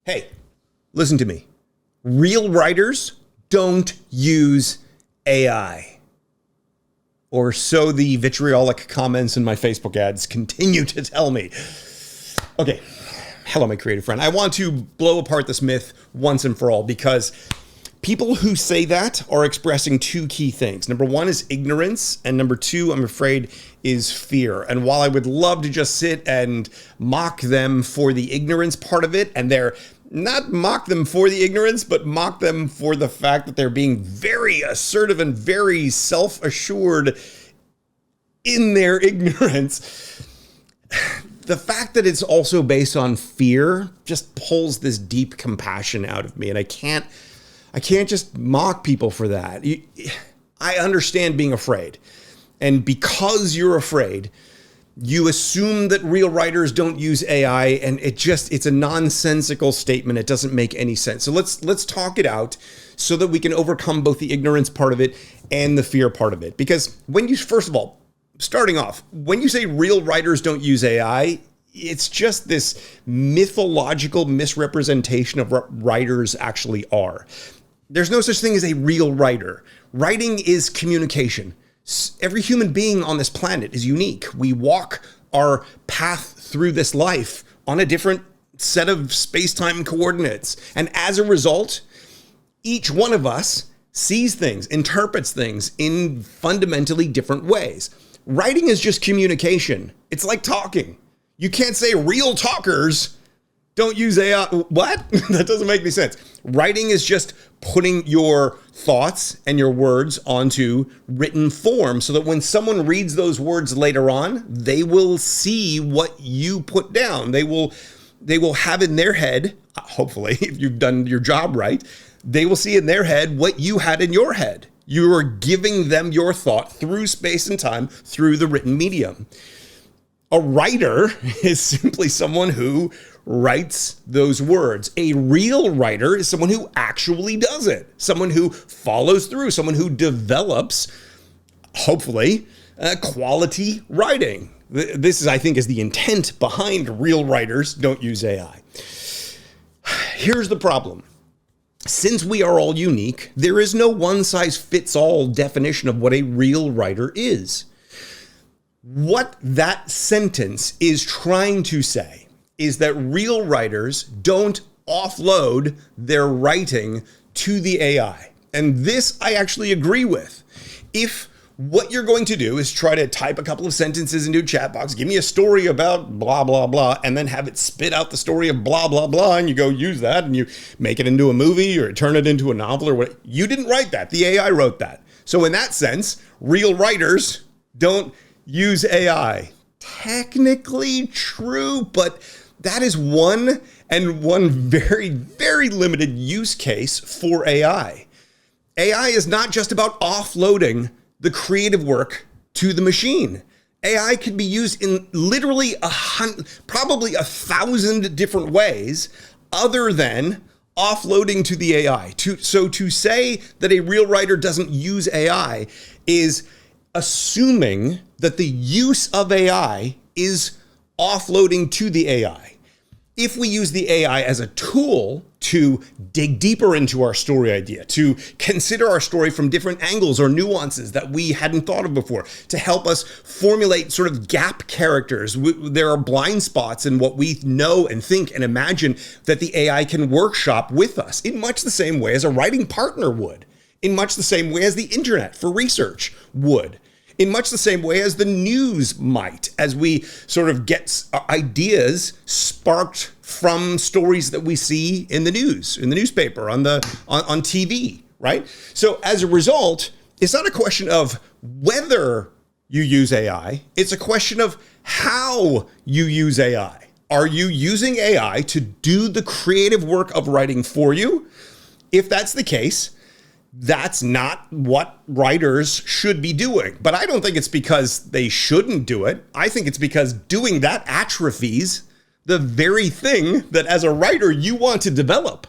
Hey, listen to me. Real writers don't use AI. Or so the vitriolic comments in my Facebook ads continue to tell me. Okay, hello, my creative friend. I want to blow apart this myth once and for all because people who say that are expressing two key things. Number one is ignorance, and number two, I'm afraid, is fear. And while I would love to just sit and mock them for the ignorance part of it, and they're not mock them for the ignorance, but mock them for the fact that they're being very assertive and very self-assured in their ignorance. The fact that it's also based on fear just pulls this deep compassion out of me, and I can't just mock people for that. I understand being afraid. And because you're afraid, you assume that real writers don't use AI, and it's a nonsensical statement. It doesn't make any sense. So let's talk it out so that we can overcome both the ignorance part of it and the fear part of it. Because first of all, starting off, when you say real writers don't use AI, it's just this mythological misrepresentation of what writers actually are. There's no such thing as a real writer. Writing is communication. Every human being on this planet is unique. We walk our path through this life on a different set of space-time coordinates. And as a result, each one of us sees things, interprets things in fundamentally different ways. Writing is just communication. It's like talking. You can't say real talkers don't use AI. What? That doesn't make any sense. Writing is just putting your thoughts and your words onto written form so that when someone reads those words later on, they will see what you put down. They will have in their head, hopefully, if you've done your job right, they will see in their head what you had in your head. You are giving them your thought through space and time, through the written medium. A writer is simply someone who writes those words. A real writer is someone who actually does it, someone who follows through, someone who develops, hopefully, quality writing. This is, I think, is the intent behind real writers don't use AI. Here's the problem. Since we are all unique, there is no one-size-fits-all definition of what a real writer is. What that sentence is trying to say is that real writers don't offload their writing to the AI. And this I actually agree with. If what you're going to do is try to type a couple of sentences into a chat box, give me a story about blah, blah, blah, and then have it spit out the story of blah, blah, blah, and you go use that and you make it into a movie or turn it into a novel or what, you didn't write that. The AI wrote that. So in that sense, real writers don't use AI. Technically true, but that is one very, very limited use case for AI. AI is not just about offloading the creative work to the machine. AI can be used in literally probably 1,000 different ways other than offloading to the AI. So to say that a real writer doesn't use AI is assuming that the use of AI is offloading to the AI. If we use the AI as a tool to dig deeper into our story idea, to consider our story from different angles or nuances that we hadn't thought of before, to help us formulate sort of gap characters, there are blind spots in what we know and think and imagine that the AI can workshop with us in much the same way as a writing partner would, in much the same way as the internet for research would, in much the same way as the news might, as we sort of get ideas sparked from stories that we see in the news, in the newspaper, on TV, right? So as a result, it's not a question of whether you use AI, it's a question of how you use AI. Are you using AI to do the creative work of writing for you? If that's the case, that's not what writers should be doing. But I don't think it's because they shouldn't do it. I think it's because doing that atrophies the very thing that as a writer you want to develop.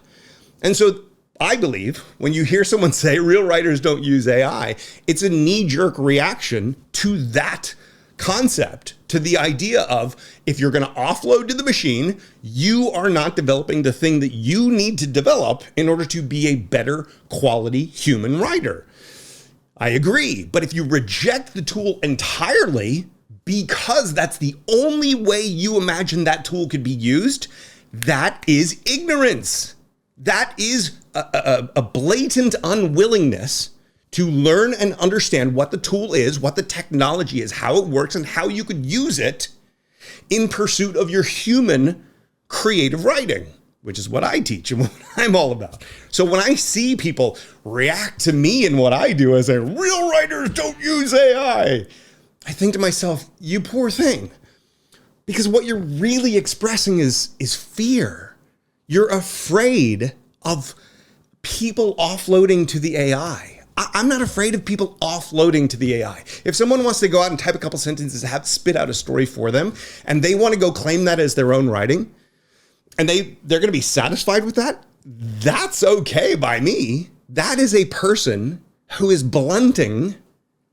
And so I believe when you hear someone say real writers don't use AI, it's a knee-jerk reaction to that concept to the idea of, if you're going to offload to the machine, you are not developing the thing that you need to develop in order to be a better quality human writer. I agree. But if you reject the tool entirely because that's the only way you imagine that tool could be used, that is ignorance. That is a blatant unwillingness to learn and understand what the tool is, what the technology is, how it works, and how you could use it in pursuit of your human creative writing, which is what I teach and what I'm all about. So when I see people react to me and what I do as a real writers don't use AI, I think to myself, you poor thing. Because what you're really expressing is fear. You're afraid of people offloading to the AI. I'm not afraid of people offloading to the AI. If someone wants to go out and type a couple sentences, have spit out a story for them, and they want to go claim that as their own writing, and they're going to be satisfied with that, that's okay by me. That is a person who is blunting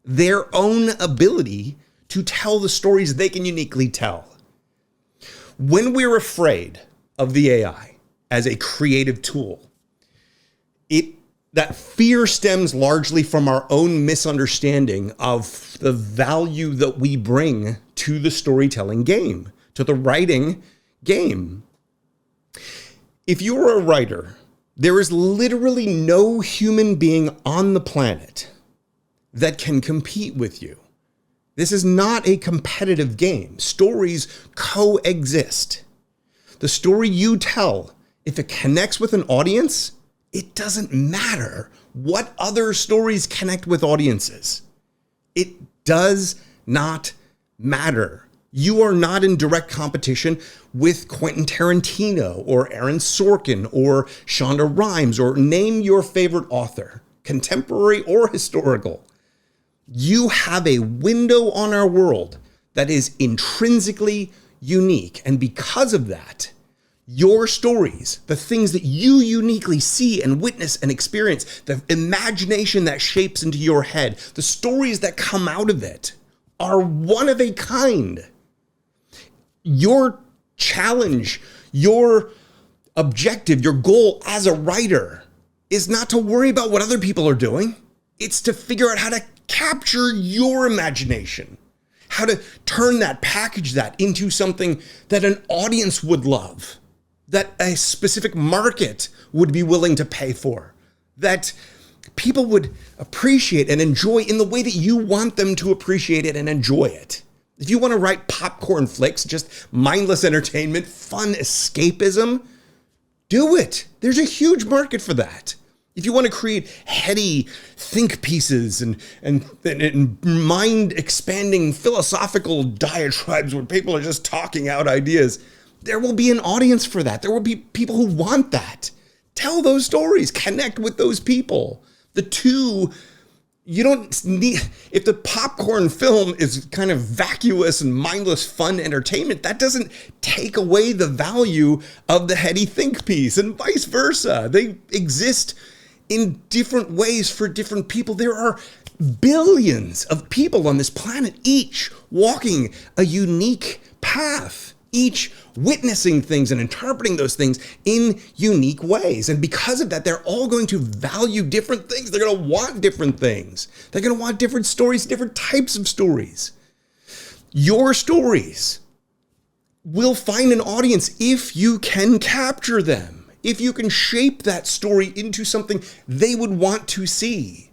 their own ability to tell the stories they can uniquely tell. When we're afraid of the AI as a creative tool, that fear stems largely from our own misunderstanding of the value that we bring to the storytelling game, to the writing game. If you're a writer, there is literally no human being on the planet that can compete with you. This is not a competitive game. Stories coexist. The story you tell, if it connects with an audience, it doesn't matter what other stories connect with audiences. It does not matter. You are not in direct competition with Quentin Tarantino or Aaron Sorkin or Shonda Rhimes, or name your favorite author, contemporary or historical. You have a window on our world that is intrinsically unique. And because of that, your stories, the things that you uniquely see and witness and experience, the imagination that shapes into your head, the stories that come out of it are one of a kind. Your challenge, your objective, your goal as a writer is not to worry about what other people are doing. It's to figure out how to capture your imagination, how to turn that, package that into something that an audience would love, that a specific market would be willing to pay for, that people would appreciate and enjoy in the way that you want them to appreciate it and enjoy it. If you want to write popcorn flicks, just mindless entertainment, fun escapism, do it. There's a huge market for that. If you want to create heady think pieces and mind-expanding philosophical diatribes where people are just talking out ideas, there will be an audience for that. There will be people who want that. Tell those stories. Connect with those people. The two, you don't need, if the popcorn film is kind of vacuous and mindless fun entertainment, that doesn't take away the value of the heady think piece, and vice versa. They exist in different ways for different people. There are billions of people on this planet, each walking a unique path, each witnessing things and interpreting those things in unique ways. And because of that, they're all going to value different things. They're going to want different things. They're going to want different stories, different types of stories. Your stories will find an audience if you can capture them, if you can shape that story into something they would want to see.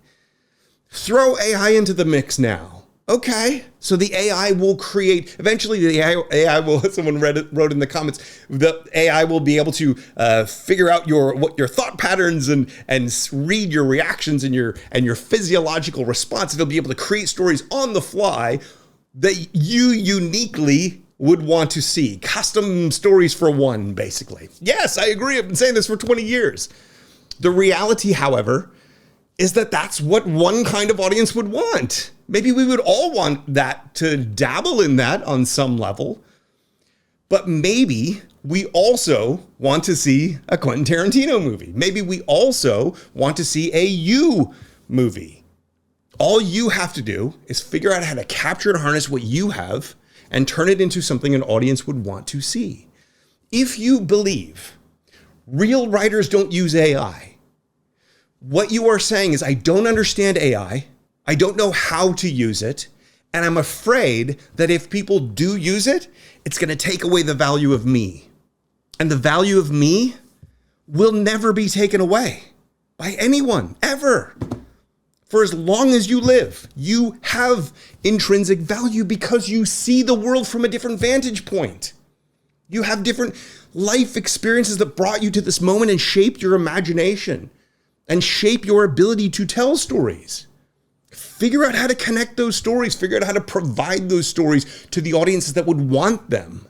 Throw AI into the mix now. Okay, so the AI will create, eventually the AI will, someone wrote in the comments, the AI will be able to figure out your thought patterns and read your reactions and your physiological response. It'll be able to create stories on the fly that you uniquely would want to see. Custom stories for one, basically. Yes, I agree. I've been saying this for 20 years. The reality, however, is that that's what one kind of audience would want. Maybe we would all want that, to dabble in that on some level. But maybe we also want to see a Quentin Tarantino movie. Maybe we also want to see a You movie. All you have to do is figure out how to capture and harness what you have and turn it into something an audience would want to see. If you believe real writers don't use AI, what you are saying is, I don't understand AI, I don't know how to use it, and I'm afraid that if people do use it, it's going to take away the value of me. And the value of me will never be taken away by anyone, ever. For as long as you live, you have intrinsic value because you see the world from a different vantage point. You have different life experiences that brought you to this moment and shaped your imagination and shape your ability to tell stories. Figure out how to connect those stories. Figure out how to provide those stories to the audiences that would want them.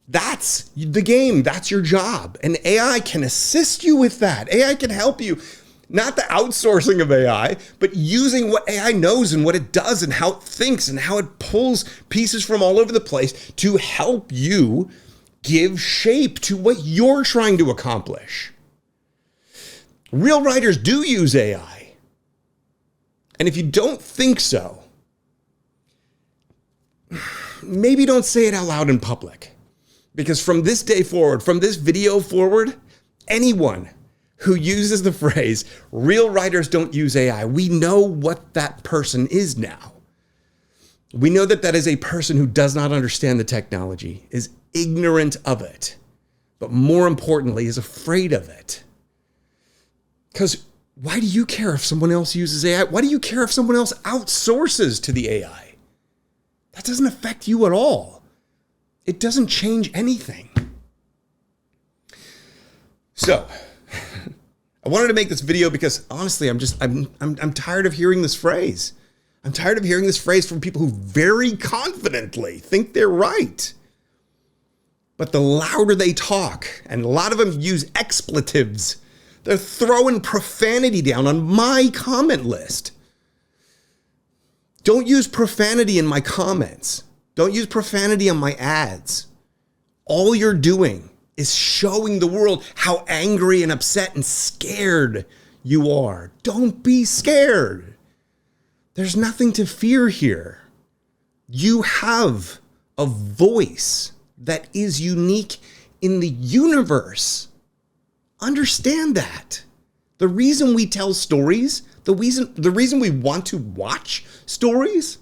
That's the game. That's your job. And AI can assist you with that. AI can help you. Not the outsourcing of AI, but using what AI knows and what it does and how it thinks and how it pulls pieces from all over the place to help you give shape to what you're trying to accomplish. Real writers do use AI. And if you don't think so, maybe don't say it out loud in public. Because from this day forward, from this video forward, anyone who uses the phrase, real writers don't use AI, we know what that person is now. We know that that is a person who does not understand the technology, is ignorant of it, but more importantly, is afraid of it. Because why do you care if someone else uses AI? Why do you care if someone else outsources to the AI? That doesn't affect you at all. It doesn't change anything. So, I wanted to make this video because honestly, I'm tired of hearing this phrase. I'm tired of hearing this phrase from people who very confidently think they're right. But the louder they talk, and a lot of them use expletives, they're throwing profanity down on my comment list. Don't use profanity in my comments. Don't use profanity on my ads. All you're doing is showing the world how angry and upset and scared you are. Don't be scared. There's nothing to fear here. You have a voice that is unique in the universe. Understand that. The reason we tell stories, the reason we want to watch stories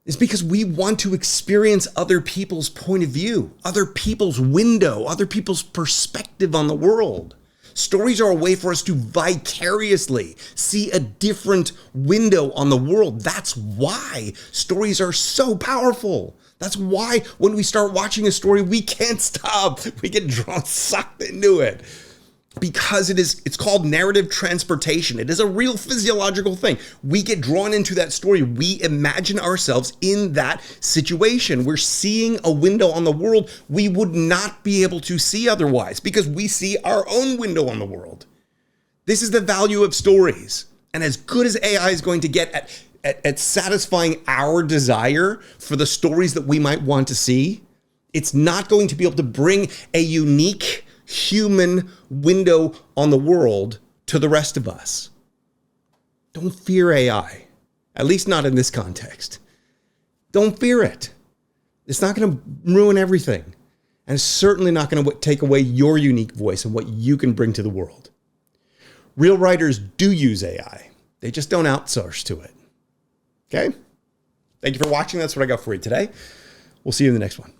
is because we want to experience other people's point of view, other people's window, other people's perspective on the world. Stories are a way for us to vicariously see a different window on the world. That's why stories are so powerful. That's why when we start watching a story, we can't stop. We get drawn, sucked into it. Because it's called narrative transportation. It is a real physiological thing. We get drawn into that story. We imagine ourselves in that situation. We're seeing a window on the world we would not be able to see otherwise because we see our own window on the world. This is the value of stories. And as good as AI is going to get at satisfying our desire for the stories that we might want to see, it's not going to be able to bring a unique human window on the world to the rest of us. Don't fear AI, at least not in this context. Don't fear it. It's not going to ruin everything. And it's certainly not going to take away your unique voice and what you can bring to the world. Real writers do use AI. They just don't outsource to it. Okay? Thank you for watching. That's what I got for you today. We'll see you in the next one.